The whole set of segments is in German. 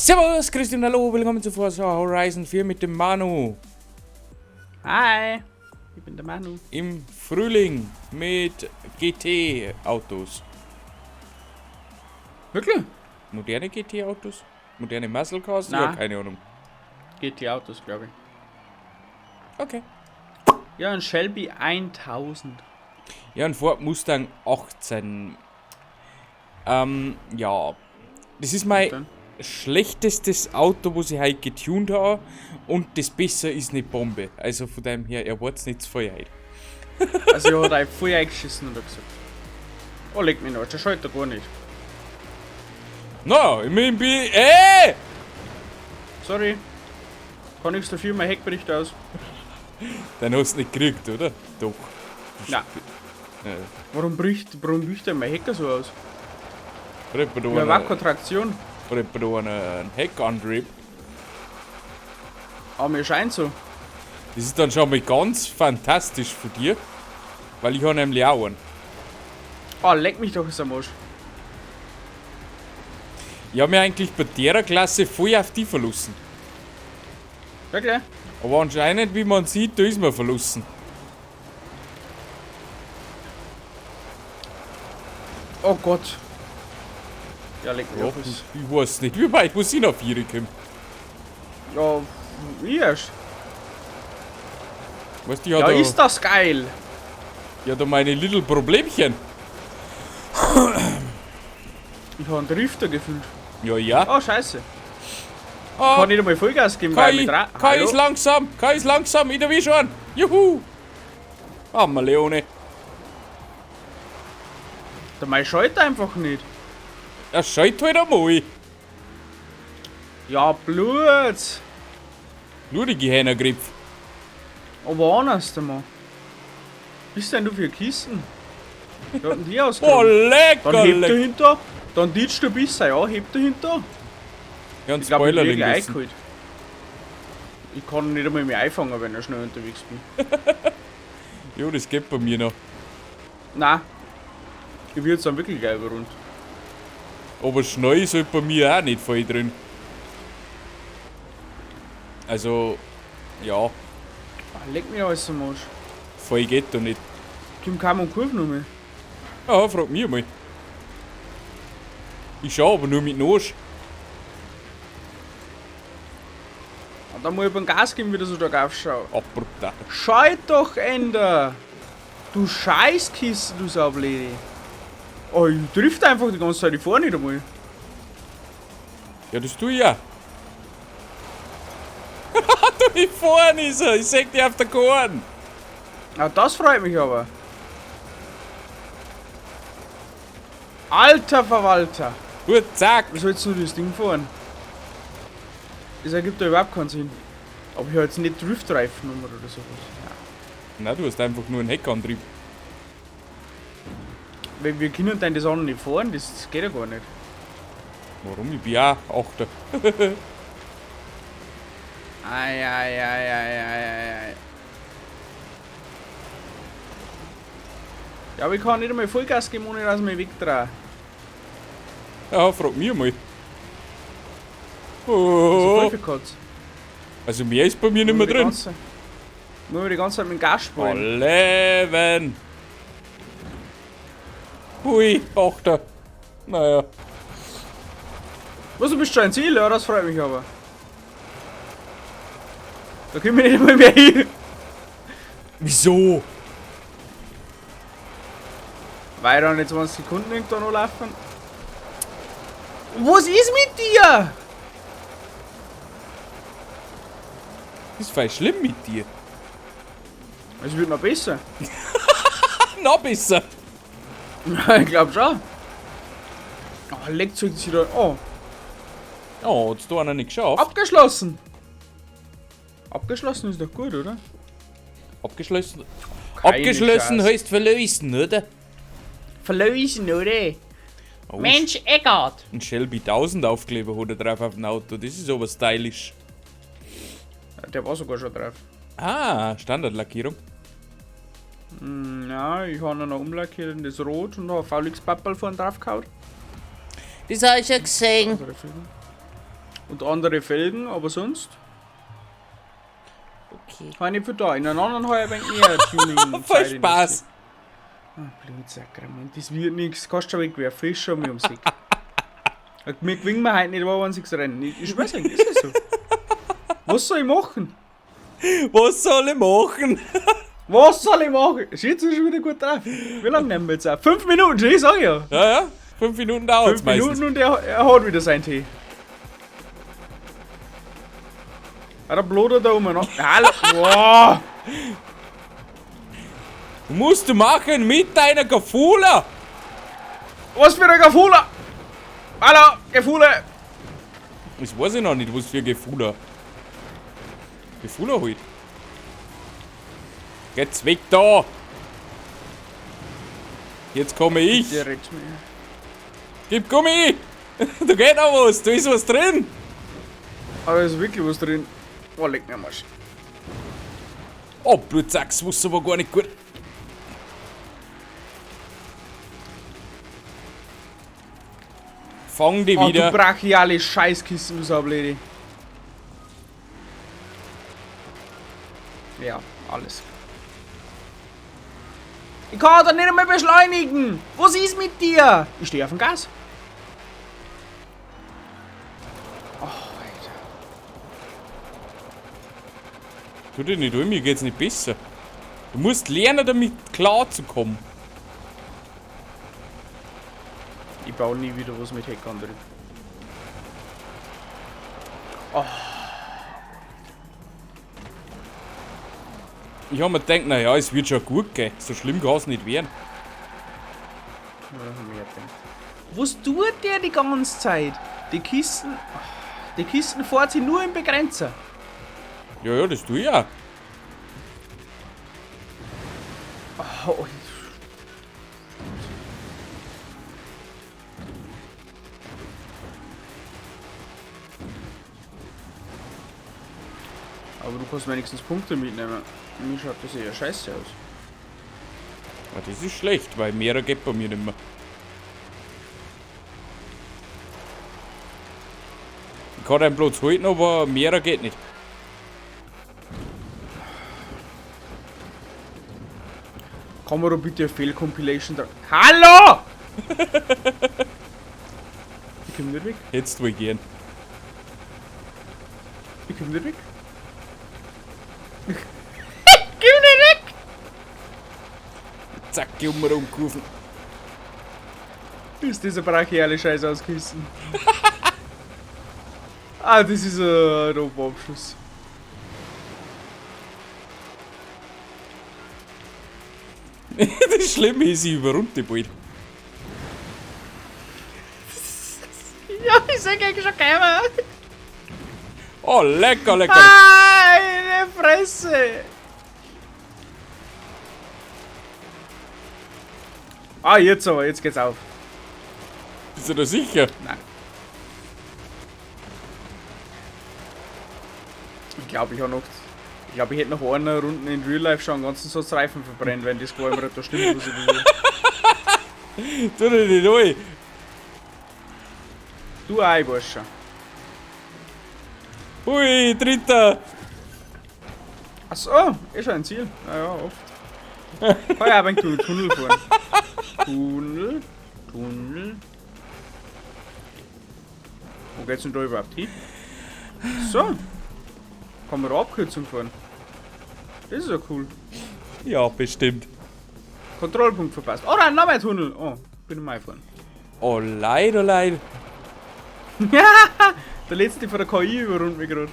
Servus, Christian, hallo, willkommen zu Forza Horizon 4 mit dem Manu. Hi, ich bin der Manu. Im Frühling mit GT-Autos. Wirklich? Moderne GT-Autos? Moderne Muscle Cars? Nein. Ja, keine Ahnung. GT-Autos, glaube ich. Okay. Ja, ein Shelby 1000. Ja, ein Ford Mustang 18. Ja. Das ist mein Dann? schlechtestes Auto, was ich heute getuned habe. Und das Besser ist eine Bombe. Also von dem her, erwartet nicht zu viel heute. Also, ich habe voll eingeschissen und hab gesagt: Oh, leg mich noch, das schaut er gar nicht. Na, ich bin. Sorry. Kann nichts dafür, mein Heck bricht aus. Den hast du nicht gekriegt, oder? Doch. Nein. Ja. Warum bricht denn mein Hecker so aus? Brennt Ich habe auch keine Traktion. einen Heckantrieb. Aber mir scheint so. Das ist dann schon mal ganz fantastisch für dir. Weil ich habe nämlich auch einen. Oh, leck mich doch, ist am Arsch. Ich habe mich eigentlich bei der Klasse voll auf die verlassen. Wirklich? Aber anscheinend, wie man sieht, da ist man verlassen. Oh Gott. Ja, leck mich Ja, auf. ich weiß nicht, wie weit muss ich nach 4 kommen. Ja, wie erst? Weißt du, Ja, ist das geil. da meine little Problemchen. Ich habe einen Drifter gefühlt. Ja. Oh, scheiße. Ah, Kann nicht einmal Vollgas geben, weil mit Kai ist langsam, ich erwische schon. Juhu. Hammer, Leone. Der Mai schaltet einfach nicht. Das schaltet halt einmal. Ja, Blut. Blutige Hähnergripf. Aber anders, der Mann. Bist denn du für Kissen? Da hatten die Oh, ausgegangen. lecker, Dann hebt lecker. dahinter. Dann ditcht du bis, ja, hebt dahinter. Ja, ein Ich glaube, ich Spoiler bin gleich lassen. eingeholt. Ich kann nicht einmal mehr einfangen, wenn ich schnell unterwegs bin. Jo, das geht bei mir noch. Nein. Ich will jetzt dann wirklich gleich rund. Aber schnell ist halt bei mir auch nicht voll drin. Also, ja, Ah, leck mich alles am Arsch. voll geht da nicht. Kim kaum und Kurve noch mehr. Ja, frag mich mal. Ich schau aber nur mit Nosch. Und dann muss ich beim Gas geben, wieder so stark aufschauen. Brutal. Schalt doch, Ender! Du Scheißkiste, du Saubledi. Oh, ich trifft einfach die ganze Zeit, ich fahr nicht einmal. Ja, das tu ich ja. Da ich vorne ist er. Ich seh dich auf der Korn. Ah, das freut mich aber. Alter Verwalter! Gut, zack. Was sollst du das Ding fahren? Das ergibt ja überhaupt keinen Sinn. Aber ich habe jetzt nicht Driftreifennummer oder sowas. Ja. Na, du hast einfach nur einen Heckantrieb. Weil wir können dann das andere nicht fahren, das geht ja gar nicht. Warum? Ich bin auch Achter. Ei. Ja, aber ich kann nicht einmal Vollgas geben, ohne dass ich mich wegdrehe. Ja, frag mich mal. Also Oh. voll viel Katz. Also mehr ist bei mir nicht mehr drin. Muss man die ganze Zeit mit dem Gas spielen. Leben. Hui, Achter. Naja. Was, du bist schon ein Ziel? Ja, das freut mich aber. Da können wir nicht einmal mehr hin. Wieso? Weil dann nicht 20 Sekunden irgendwo noch laufen. Was ist mit dir? Das ist voll schlimm mit dir. Es wird noch besser. Noch besser. Ja, ich glaub schon. Oh, leckt sich da. Oh, Oh, hat's da einer nicht geschafft? abgeschlossen. Abgeschlossen ist doch gut, oder? Abgeschlossen. Keine Abgeschlossen Chance. heißt verlösen, oder? Verlösen, oder? Oh, Mensch, Eckart. ein Shelby 1000 Aufkleber hat er drauf auf dem Auto. Das ist aber stylisch. Der war sogar schon drauf. Ah, Standardlackierung. Ja, ich habe noch umlackiert in das Rot und habe VLX-Pappel vorne drauf gehauen. Das habe ich schon gesehen. Und andere Felgen, aber sonst Okay. habe ich nicht für da. In einem anderen habe ich ein wenig mehr Tuning. Voll Spaß. Blutsakrament, das wird nichts. Kannst du schon wegwerfen, ist schon mir ums Eck. Wir gewinnen wir heute nicht, aber wenn sie rennen. Ich weiß nicht, ist es so. Was soll ich machen? Was soll ich machen? Was soll ich machen? Jetzt ist schon wieder gut drauf. Wie lange nehmen wir jetzt auf? 5 Minuten, ich sag ja. Ja. 5 Minuten dauert es 5 meistens. Minuten und er hat wieder seinen Tee. Ah, der blutet da oben noch. Hallo! Wow. Musst du machen mit deiner Gefühle. Was für ein Gefühle! Hallo, Gefühle! Das weiß ich noch nicht, was für Gefühle. Gefühle halt. Geht's weg da! Jetzt komme ich. Der redet mir. Gib Gummi! Da geht noch was, da ist was drin. Aber da ist wirklich was drin. Oh, leck mir am Arsch. Oh, Blutsachs, was aber gar nicht gut. Fang die Oh, wieder. du brachiale Scheißkissen, du Saublady. Ja, alles. Ich kann da nicht mehr beschleunigen. Was ist mit dir? Ich stehe auf dem Gas. Oh, Alter. Tu dich nicht um, mir geht's nicht besser. Du musst lernen, damit klarzukommen. Ich baue nie wieder was mit Heck drin. Ich hab mir gedacht, naja, es wird schon gut gehen. So schlimm kann's nicht werden. Was tut der die ganze Zeit? Die Kisten fährt sie nur im Begrenzer. Ja, das tu ich auch. Oh, aber du kannst wenigstens Punkte mitnehmen. Mir schaut das eher scheiße aus. Ja, das ist schlecht, weil mehr geht bei mir nicht mehr. Ich kann einen Platz halten, aber mehr geht nicht. Kann man da bitte eine Fehlcompilation da. Hallo! Ich komm nicht weg. Jetzt will ich gehen. Ich komm nicht weg. Geh nicht weg! Zack, um mir umgerufen. Ist dieser brachiale Scheiß ausgerissen. Ah, das ist ein Roboabschuss. Das Schlimme ist, ich überrunde bald. Ja, ich sag eigentlich schon keiner. Oh, lecker, lecker. Meine Fresse! Ah, jetzt aber, jetzt geht's auf. Bist du da sicher? Nein. Ich glaube, ich hätte noch eine Runde in Real Life schon einen ganzen Satz Reifen verbrennt, wenn das gar immer da stimmt, was ich will. Tu dir nicht an. Du auch, ich weiß schon. Hui, dritter. Achso, ist schon ein Ziel. Naja, oft. Kann ich auch ein wenig durch den Tunnel fahren. Tunnel. Wo geht's denn da überhaupt hin? So. Kann man da Abkürzung fahren. Das ist ja cool. Ja, bestimmt. Kontrollpunkt verpasst. Oh nein, noch mehr Tunnel. Oh, bin ich mal gefahren. Oh, leid, oh, leid. Der letzte von der KI überrundet mich gerade.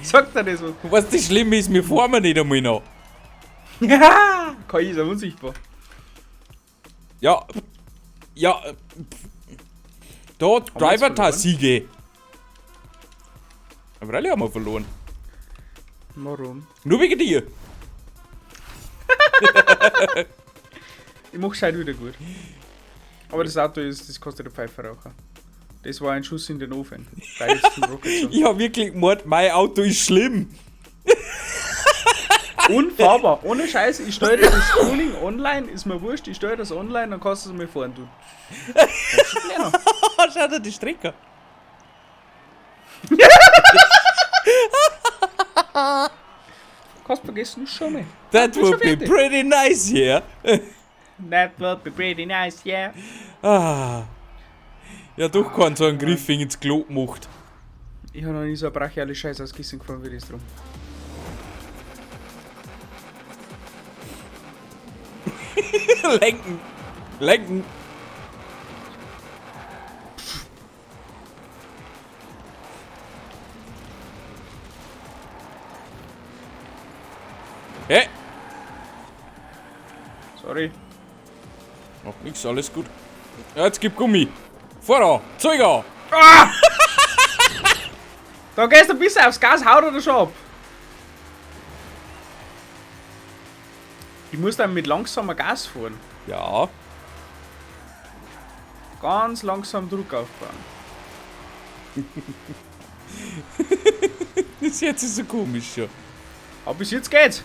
Sagt er das so? Was das Schlimme ist, wir fahren nicht einmal noch. KI ist ja unsichtbar. Ja. Ja. Da hat Driver Siege. Aber alle haben wir verloren. Warum? Nur wegen dir. Ich mach's halt wieder gut. Aber das Auto das kostet ein Pfeiferraucher. Das war ein Schuss in den Ofen. Beides zum Rocket Song. Ich hab wirklich gemeint, mein Auto ist schlimm. Unfahrbar. Ohne Scheiß, ich steuere das Tuning online, ist mir wurscht, ich steuere das online, dann kannst du es mir fahren, du. Schau dir die Strecke. Kannst vergessen, schon mal. That Bin would schon be fertig. pretty nice here. That would be pretty nice, yeah. Ah. Ja, doch keinen so einen Griff ins Klo gemacht. Ich habe noch nie so eine brachiale Scheiße aus Kissen gefahren wie das drum. Lenken. Lenken. Hey. Sorry. Macht nix, alles gut. Ja, jetzt gib Gummi. Voran. Zeug an. Da gehst du ein bisschen aufs Gas, haut oder schon ab. Ich muss dann mit langsamer Gas fahren. Ja. Ganz langsam Druck aufbauen. Das jetzt ist so komisch schon. Aber bis jetzt geht's.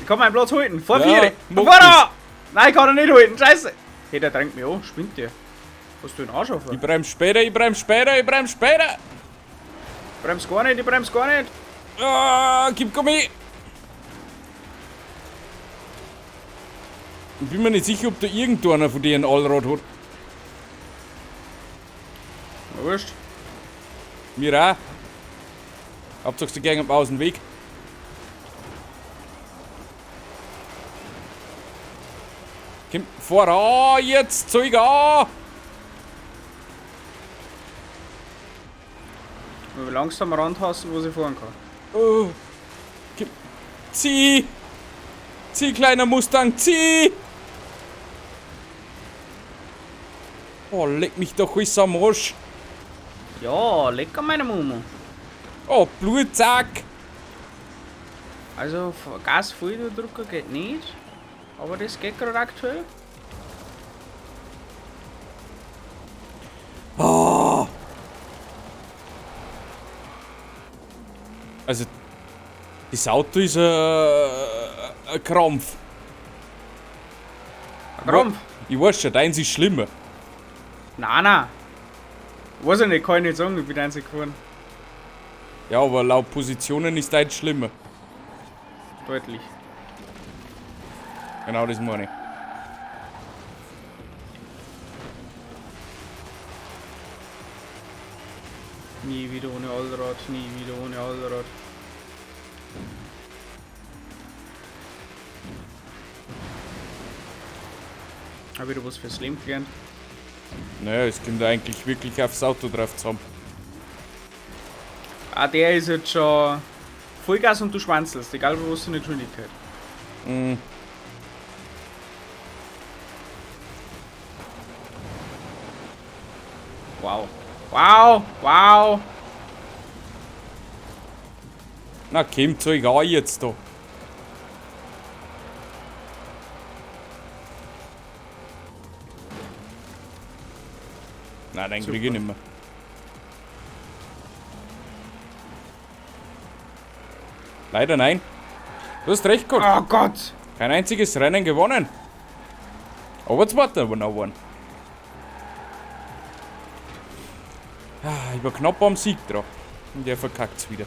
Ich kann meinen Platz halten. Vor Ja, 4. mach Vorder! Nein, kann er nicht halten. Scheiße. Hey, der drängt mich an. Spinnt der. Was du den Arsch auf? Ich bremse später, ich bremse später, ich bremse später. Bremst gar nicht, ich bremst gar nicht. Ah, gib Gummi. Ich bin mir nicht sicher, ob da irgendeiner von denen ein Allrad hat. Na wurscht. Mir auch. Hauptsache sie gehen aus dem Weg. Komm, voran jetzt, Zeug an! Ich will langsam rantasten, wo ich fahren kann. Oh. Komm. Zieh! Zieh, kleiner Mustang, zieh! Oh, leck mich doch alles am Arsch. Ja, lecker meine Mumu. Oh, Blutsack! Also Gas voll drücken geht nicht. Aber das geht gerade aktuell. Oh. Also, das Auto ist ein Krampf. Ein Krampf? Ich weiß schon, deins ist schlimmer. Nein. Weiß ich nicht, kann ich nicht sagen, ich bin einzig gefahren. Ja, aber laut Positionen ist deins schlimmer. Deutlich. Genau das meine ich. Nie wieder ohne Allrad, nie wieder ohne Allrad. Hab wieder was fürs Leben gelernt. Naja, es kommt eigentlich wirklich aufs Auto drauf zusammen. Ah, der ist jetzt schon Vollgas und du schwanzelst, egal wo du nicht Geschwindigkeit. Mhm. Wow. Wow, wow. Na, komm, Zeug an jetzt da. Nein, den krieg ich nicht mehr. Leider nein. Du hast recht gehabt. Oh Gott. Kein einziges Rennen gewonnen. Aber jetzt warten wir noch einen. Ah, ich war knapp am Sieg dran. Und der verkackt's wieder.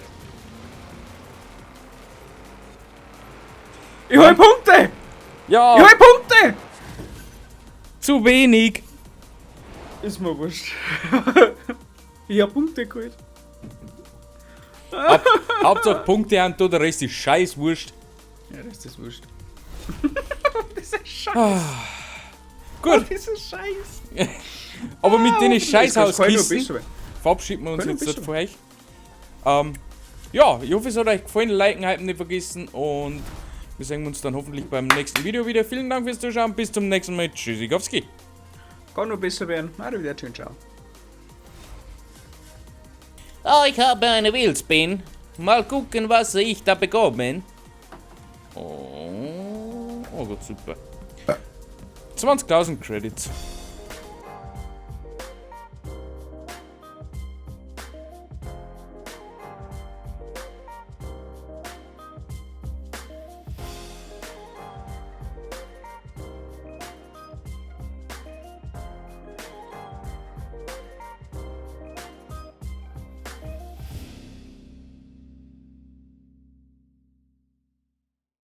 Ich hol Punkte! Ja, Ich hol Punkte! zu wenig. Ist mir wurscht. Ich hab Punkte geholt. Hauptsache Punkte haben, der Rest ist scheiß wurscht. Ja, das ist wurscht. Das ist scheiß. Gut, Das ist scheiß. aber mit den Das kann nur Scheißhauskissen besser werden. verabschieden wir uns Kann jetzt nur nicht von euch. Ja, ich hoffe, es hat euch gefallen. Liken, hypen nicht vergessen. Und wir sehen uns dann hoffentlich beim nächsten Video wieder. Vielen Dank fürs Zuschauen. Bis zum nächsten Mal. Tschüssikowski. Kann nur besser werden. Arrivederci, ciao. Oh, ich habe eine Wheelspin. Mal gucken, was ich da bekomme. Oh Gott, super. 20.000 Credits.